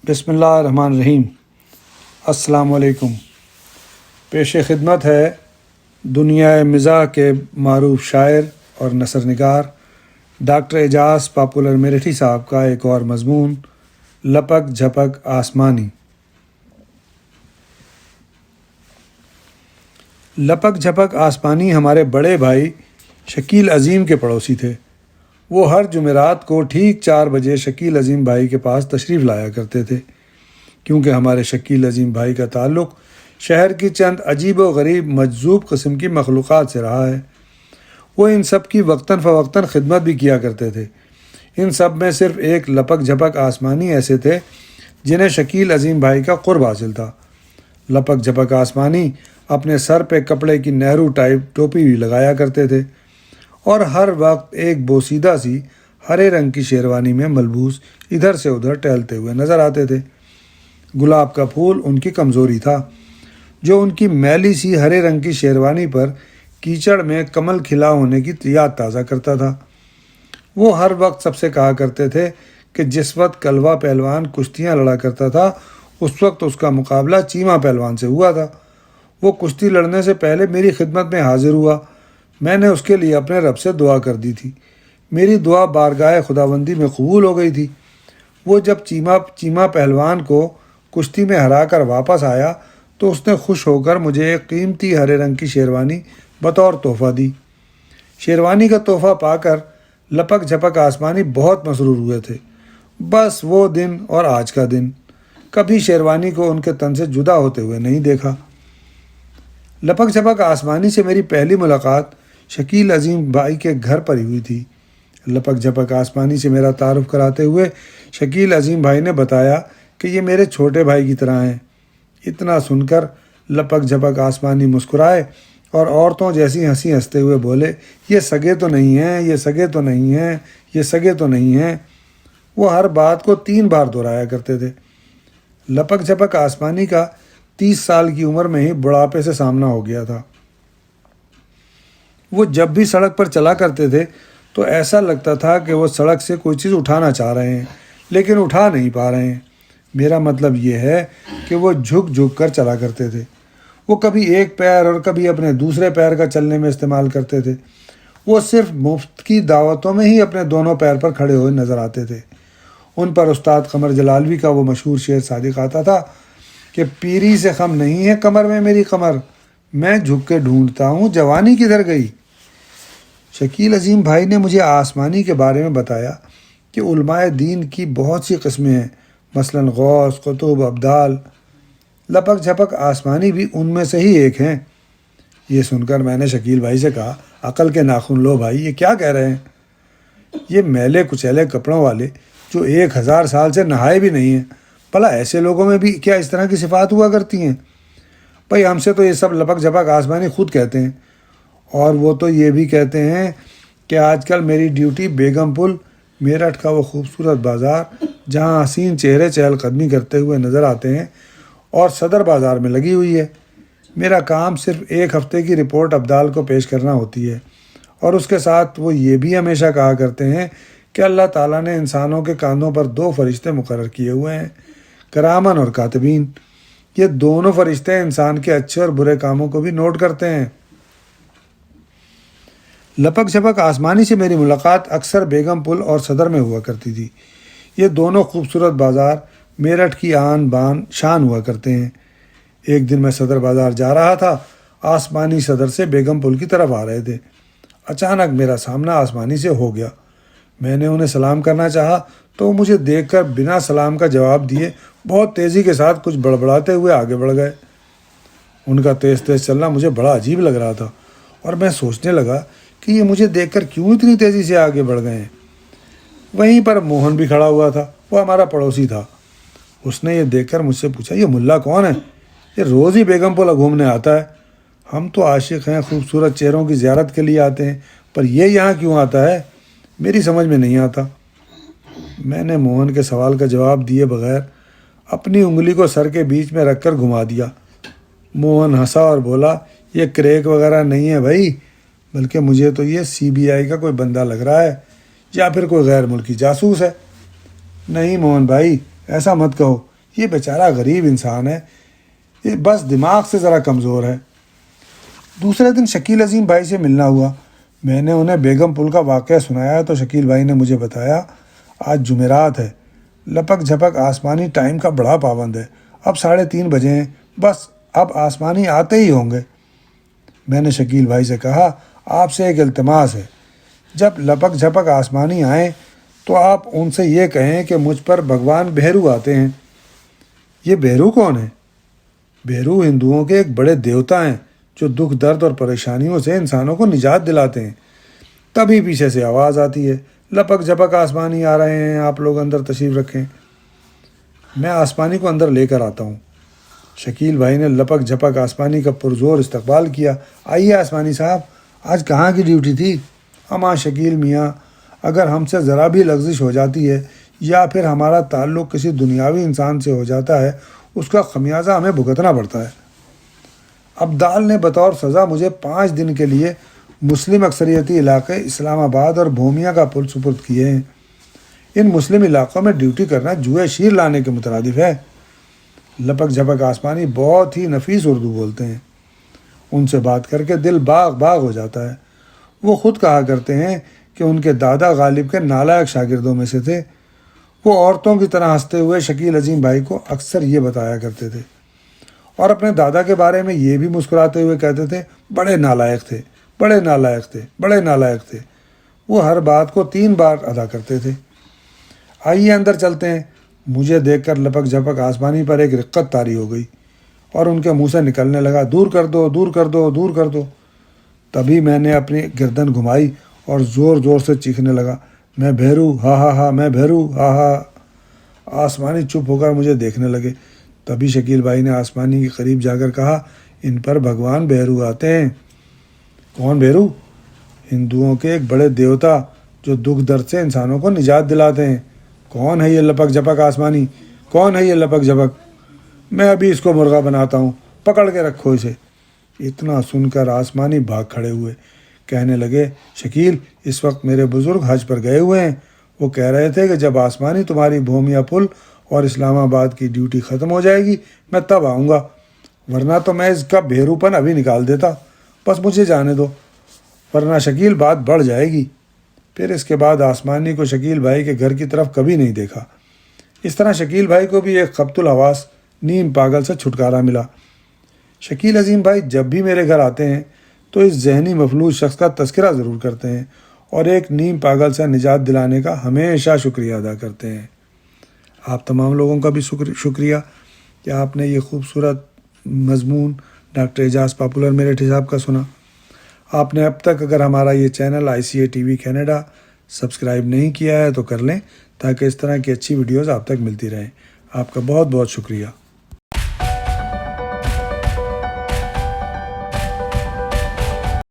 بسم اللہ الرحمن الرحیم۔ السلام علیکم۔ پیش خدمت ہے دنیا مزاح کے معروف شاعر اور نثر نگار ڈاکٹر اعجاز پاپولر میرٹھی صاحب کا ایک اور مضمون، لپک جھپک آسمانی۔ لپک جھپک آسمانی ہمارے بڑے بھائی شکیل عظیم کے پڑوسی تھے۔ وہ ہر جمعرات کو ٹھیک 4 بجے شکیل عظیم بھائی کے پاس تشریف لایا کرتے تھے، کیونکہ ہمارے شکیل عظیم بھائی کا تعلق شہر کی چند عجیب و غریب مجذوب قسم کی مخلوقات سے رہا ہے۔ وہ ان سب کی وقتاً فوقتاً خدمت بھی کیا کرتے تھے۔ ان سب میں صرف ایک لپک جھپک آسمانی ایسے تھے جنہیں شکیل عظیم بھائی کا قرب حاصل تھا۔ لپک جھپک آسمانی اپنے سر پہ کپڑے کی نہرو ٹائپ ٹوپی بھی لگایا کرتے تھے اور ہر وقت ایک بوسیدہ سی ہرے رنگ کی شیروانی میں ملبوس ادھر سے ادھر ٹہلتے ہوئے نظر آتے تھے۔ گلاب کا پھول ان کی کمزوری تھا، جو ان کی میلی سی ہرے رنگ کی شیروانی پر کیچڑ میں کمل کھلا ہونے کی یاد تازہ کرتا تھا۔ وہ ہر وقت سب سے کہا کرتے تھے کہ جس وقت کلوا پہلوان کشتیاں لڑا کرتا تھا اس وقت اس کا مقابلہ چیمہ پہلوان سے ہوا تھا۔ وہ کشتی لڑنے سے پہلے میری خدمت میں حاضر ہوا۔ میں نے اس کے لیے اپنے رب سے دعا کر دی تھی۔ میری دعا بارگاہ خداوندی میں قبول ہو گئی تھی۔ وہ جب چیمہ پہلوان کو کشتی میں ہرا کر واپس آیا تو اس نے خوش ہو کر مجھے ایک قیمتی ہرے رنگ کی شیروانی بطور تحفہ دی۔ شیروانی کا تحفہ پا کر لپک جھپک آسمانی بہت مسرور ہوئے تھے۔ بس وہ دن اور آج کا دن، کبھی شیروانی کو ان کے تن سے جدا ہوتے ہوئے نہیں دیکھا۔ لپک جھپک آسمانی سے میری پہلی ملاقات شکیل عظیم بھائی کے گھر پر ہی ہوئی تھی۔ لپک جھپک آسمانی سے میرا تعارف کراتے ہوئے شکیل عظیم بھائی نے بتایا کہ یہ میرے چھوٹے بھائی کی طرح ہیں۔ اتنا سن کر لپک جھپک آسمانی مسکرائے اور عورتوں جیسی ہنسی ہنستے ہوئے بولے، یہ سگے تو نہیں ہیں، یہ سگے تو نہیں ہیں، یہ سگے تو نہیں ہیں۔ وہ ہر بات کو 3 بار دہرایا کرتے تھے۔ لپک جھپک آسمانی کا 30 سال کی عمر میں ہی بڑھاپے سے سامنا ہو گیا تھا۔ وہ جب بھی سڑک پر چلا کرتے تھے تو ایسا لگتا تھا کہ وہ سڑک سے کوئی چیز اٹھانا چاہ رہے ہیں لیکن اٹھا نہیں پا رہے ہیں۔ میرا مطلب یہ ہے کہ وہ جھک جھک کر چلا کرتے تھے۔ وہ کبھی ایک پیر اور کبھی اپنے دوسرے پیر کا چلنے میں استعمال کرتے تھے۔ وہ صرف مفت کی دعوتوں میں ہی اپنے دونوں پیر پر کھڑے ہوئے نظر آتے تھے۔ ان پر استاد قمر جلالوی کا وہ مشہور شعر صادق آتا تھا کہ پیری سے خم نہیں ہے کمر میں میری قمر، میں جھک کے ڈھونڈتا ہوں جوانی کدھر گئی۔ شکیل عظیم بھائی نے مجھے آسمانی کے بارے میں بتایا کہ علماء دین کی بہت سی قسمیں ہیں، مثلاً غوث، قطب، ابدال۔ لپک جھپک آسمانی بھی ان میں سے ہی ایک ہیں۔ یہ سن کر میں نے شکیل بھائی سے کہا، عقل کے ناخن لو بھائی، یہ کیا کہہ رہے ہیں؟ یہ میلے کچیلے کپڑوں والے جو 1000 سال سے نہائے بھی نہیں ہیں، بھلا ایسے لوگوں میں بھی کیا اس طرح کی صفات ہوا کرتی ہیں؟ بھائی ہم سے تو یہ سب لپک جھپک آسمانی خود کہتے ہیں، اور وہ تو یہ بھی کہتے ہیں کہ آج کل میری ڈیوٹی بیگم پل میرٹھ کا وہ خوبصورت بازار جہاں حسین چہرے چہل قدمی کرتے ہوئے نظر آتے ہیں اور صدر بازار میں لگی ہوئی ہے۔ میرا کام صرف 1 ہفتے کی رپورٹ ابدال کو پیش کرنا ہوتی ہے، اور اس کے ساتھ وہ یہ بھی ہمیشہ کہا کرتے ہیں کہ اللہ تعالیٰ نے انسانوں کے کاندھوں پر 2 فرشتے مقرر کیے ہوئے ہیں، کرامن اور کاتبین۔ یہ دونوں فرشتے انسان کے اچھے اور برے کاموں کو بھی نوٹ کرتے ہیں۔ لپک جھپک آسمانی سے میری ملاقات اکثر بیگم پل اور صدر میں ہوا کرتی تھی۔ یہ دونوں خوبصورت بازار میرٹھ کی آن بان شان ہوا کرتے ہیں۔ ایک دن میں صدر بازار جا رہا تھا، آسمانی صدر سے بیگم پل کی طرف آ رہے تھے۔ اچانک میرا سامنا آسمانی سے ہو گیا۔ میں نے انہیں سلام کرنا چاہا تو وہ مجھے دیکھ کر بنا سلام کا جواب دیے بہت تیزی کے ساتھ کچھ بڑبڑاتے ہوئے آگے بڑھ گئے۔ ان کا تیز تیز چلنا مجھے بڑا عجیب لگ رہا تھا اور میں سوچنے لگا کہ یہ مجھے دیکھ کر کیوں اتنی تیزی سے آگے بڑھ گئے ہیں۔ وہیں پر موہن بھی کھڑا ہوا تھا، وہ ہمارا پڑوسی تھا۔ اس نے یہ دیکھ کر مجھ سے پوچھا، یہ ملا کون ہے؟ یہ روز ہی بیگم پل گھومنے آتا ہے۔ ہم تو عاشق ہیں، خوبصورت چہروں کی زیارت کے لیے آتے ہیں، پر یہ یہاں کیوں آتا ہے؟ میری سمجھ میں نہیں آتا۔ میں نے موہن کے سوال کا جواب دیے بغیر اپنی انگلی کو سر کے بیچ میں رکھ کر گھما دیا۔ موہن ہنسا اور بولا، یہ کریک وغیرہ نہیں ہے بھائی، بلکہ مجھے تو یہ CBI کا کوئی بندہ لگ رہا ہے یا پھر کوئی غیر ملکی جاسوس ہے۔ نہیں موہن بھائی، ایسا مت کہو، یہ بیچارہ غریب انسان ہے، یہ بس دماغ سے ذرا کمزور ہے۔ دوسرے دن شکیل عظیم بھائی سے ملنا ہوا۔ میں نے انہیں بیگم پل کا واقعہ سنایا تو شکیل بھائی نے مجھے بتایا، آج جمعرات ہے، لپک جھپک آسمانی ٹائم کا بڑا پابند ہے، اب 3:30 بجے ہیں، بس اب آسمانی آتے ہی ہوں گے۔ میں نے شکیل بھائی سے کہا، آپ سے ایک التماس ہے، جب لپک جھپک آسمانی آئیں تو آپ ان سے یہ کہیں کہ مجھ پر بھگوان بھیرو آتے ہیں۔ یہ بھیرو کون ہے؟ بھیرو ہندوؤں کے ایک بڑے دیوتا ہیں جو دکھ درد اور پریشانیوں سے انسانوں کو نجات دلاتے ہیں۔ تبھی پیچھے سے آواز آتی ہے، لپک جھپک آسمانی آ رہے ہیں، آپ لوگ اندر تشریف رکھیں۔ میں آسمانی کو اندر لے کر آتا ہوں۔ شکیل بھائی نے لپک جھپک آسمانی کا پرزور استقبال کیا۔ آئیے آسمانی صاحب، آج کہاں کی ڈیوٹی تھی؟ ہماں شکیل میاں، اگر ہم سے ذرا بھی لغزش ہو جاتی ہے یا پھر ہمارا تعلق کسی دنیاوی انسان سے ہو جاتا ہے، اس کا خمیازہ ہمیں بھگتنا پڑتا ہے۔ ابدال نے بطور سزا مجھے 5 دن کے لیے مسلم اکثریتی علاقے اسلام آباد اور بھومیا کا پل سپرد کیے ہیں۔ ان مسلم علاقوں میں ڈیوٹی کرنا جوئے شیر لانے کے مترادف ہے۔ لپک جھپک آسمانی بہت ہی نفیس اردو بولتے ہیں، ان سے بات کر کے دل باغ باغ ہو جاتا ہے۔ وہ خود کہا کرتے ہیں کہ ان کے دادا غالب کے نالائق شاگردوں میں سے تھے۔ وہ عورتوں کی طرح ہنستے ہوئے شکیل عظیم بھائی کو اکثر یہ بتایا کرتے تھے، اور اپنے دادا کے بارے میں یہ بھی مسکراتے ہوئے کہتے تھے، بڑے نالائق تھے، بڑے نالائق تھے، بڑے نالائق تھے۔ وہ ہر بات کو 3 بار ادا کرتے تھے۔ آئیے اندر چلتے ہیں۔ مجھے دیکھ کر لپک جھپک آسمانی پر ایک رقت طاری ہو گئی اور ان کے منہ سے نکلنے لگا، دور کر دو، دور کر دو، دور کر دو۔ تبھی میں نے اپنی گردن گھمائی اور زور زور سے چیخنے لگا، میں بھیرو، ہا ہا ہا، میں بھیرو، ہا ہا۔ آسمانی چپ ہو کر مجھے دیکھنے لگے۔ تبھی شکیل بھائی نے آسمانی کے قریب جا کر کہا، ان پر بھگوان بھیرو آتے ہیں۔ کون بھیرو؟ ہندوؤں کے ایک بڑے دیوتا جو دکھ درد سے انسانوں کو نجات دلاتے ہیں۔ کون ہے یہ لپک جھپک آسمانی؟ کون ہے یہ لپک جھپک؟ میں ابھی اس کو مرغا بناتا ہوں، پکڑ کے رکھو اسے۔ اتنا سن کر آسمانی بھاگ کھڑے ہوئے، کہنے لگے، شکیل، اس وقت میرے بزرگ حج پر گئے ہوئے ہیں۔ وہ کہہ رہے تھے کہ جب آسمانی تمہاری بھومیا پل اور اسلام آباد کی ڈیوٹی ختم ہو جائے گی میں تب آؤں گا، ورنہ تو میں اس کا بھیرو پن ابھی نکال دیتا۔ بس مجھے جانے دو، ورنہ شکیل بات بڑھ جائے گی۔ پھر اس کے بعد آسمانی کو شکیل بھائی کے گھر کی طرف کبھی نہیں دیکھا۔ اس طرح شکیل بھائی کو بھی ایک خبط الحواس نیم پاگل سے چھٹکارا ملا۔ شکیل عظیم بھائی جب بھی میرے گھر آتے ہیں تو اس ذہنی مفلوج شخص کا تذکرہ ضرور کرتے ہیں اور ایک نیم پاگل سے نجات دلانے کا ہمیشہ شکریہ ادا کرتے ہیں۔ آپ تمام لوگوں کا بھی شکریہ کہ آپ نے یہ خوبصورت مضمون ڈاکٹر اعجاز پاپولر میرٹ صاحب کا سنا۔ آپ نے اب تک اگر ہمارا یہ channel ICA TV Canada subscribe نہیں کیا ہے تو کر لیں، تاکہ اس طرح کی اچھی ویڈیوز آپ تک ملتی رہیں۔ آپ کا بہت بہت شکریہ۔